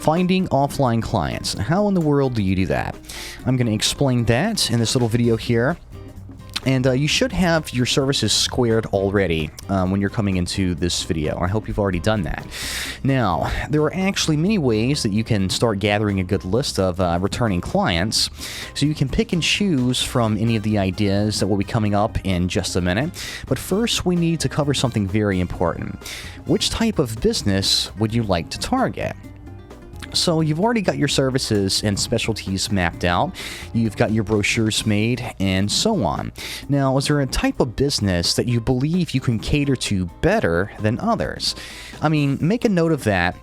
Finding offline clients. How in the world do you do that? I'm going to explain that in this little video here. And you should have your services squared already when you're coming into this video. I hope you've already done that. Now, there are actually many ways that you can start gathering a good list of returning clients. So you can pick and choose from any of the ideas that will be coming up in just a minute. But first, we need to cover something very important. Which type of business would you like to target? So you've already got your services and specialties mapped out, you've got your brochures made, and so on. Now, is there a type of business that you believe you can cater to better than others? I mean, make a note of that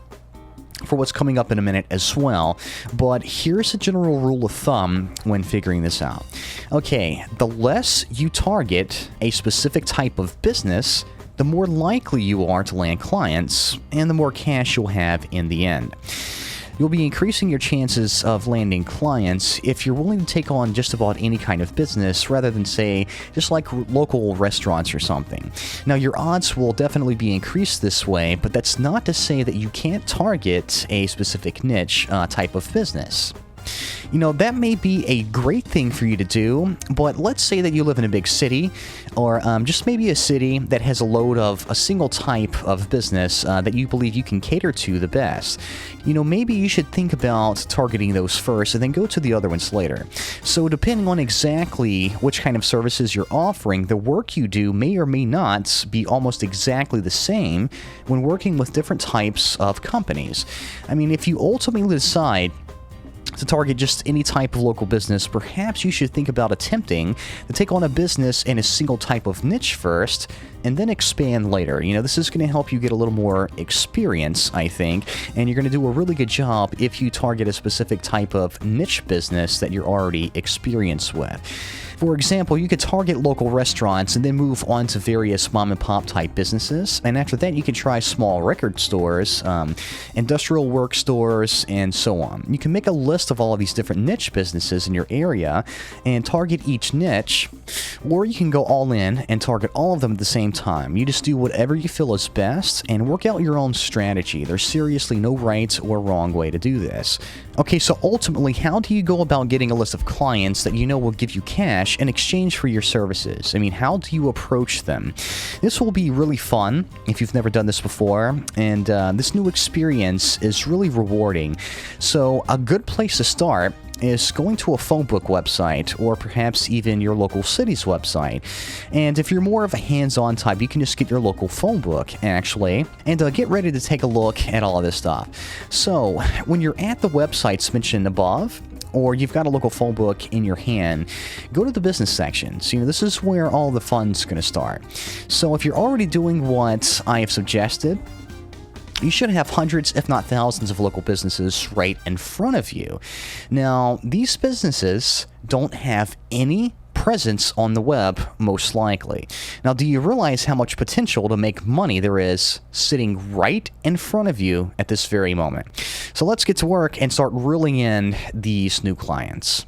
for what's coming up in a minute as well, but here's a general rule of thumb when figuring this out. Okay, the less you target a specific type of business, the more likely you are to land clients, and the more cash you'll have in the end. You'll be increasing your chances of landing clients if you're willing to take on just about any kind of business rather than, say, just like local restaurants or something. Now, your odds will definitely be increased this way, but that's not to say that you can't target a specific niche type of business. You know, that may be a great thing for you to do, but let's say that you live in a big city, or just maybe a city that has a load of a single type of business that you believe you can cater to the best. You know, maybe you should think about targeting those first and then go to the other ones later. So depending on exactly which kind of services you're offering, the work you do may or may not be almost exactly the same when working with different types of companies. I mean, if you ultimately decide to target just any type of local business, perhaps you should think about attempting to take on a business in a single type of niche first and then expand later. You know, this is going to help you get a little more experience, I think, and you're going to do a really good job if you target a specific type of niche business that you're already experienced with. For example, you could target local restaurants and then move on to various mom-and-pop type businesses, and after that you can try small record stores, industrial work stores, and so on. You can make a list of all of these different niche businesses in your area and target each niche, or you can go all in and target all of them at the same time. You just do whatever you feel is best and work out your own strategy. There's seriously no right or wrong way to do this. Okay, so ultimately, how do you go about getting a list of clients that you know will give you cash in exchange for your services? I mean, how do you approach them? This will be really fun if you've never done this before, and this new experience is really rewarding. So a good place to start is going to a phone book website, or perhaps even your local city's website. And if you're more of a hands-on type, you can just get your local phone book, actually, and get ready to take a look at all of this stuff. So when you're at the websites mentioned above, or you've got a local phone book in your hand, go to the business sections. You know, this is where all the fun's going to start. So if you're already doing what I have suggested, you should have hundreds, if not thousands, of local businesses right in front of you. Now, these businesses don't have any presence on the web, most likely. Now, do you realize how much potential to make money there is sitting right in front of you at this very moment? So let's get to work and start reeling in these new clients.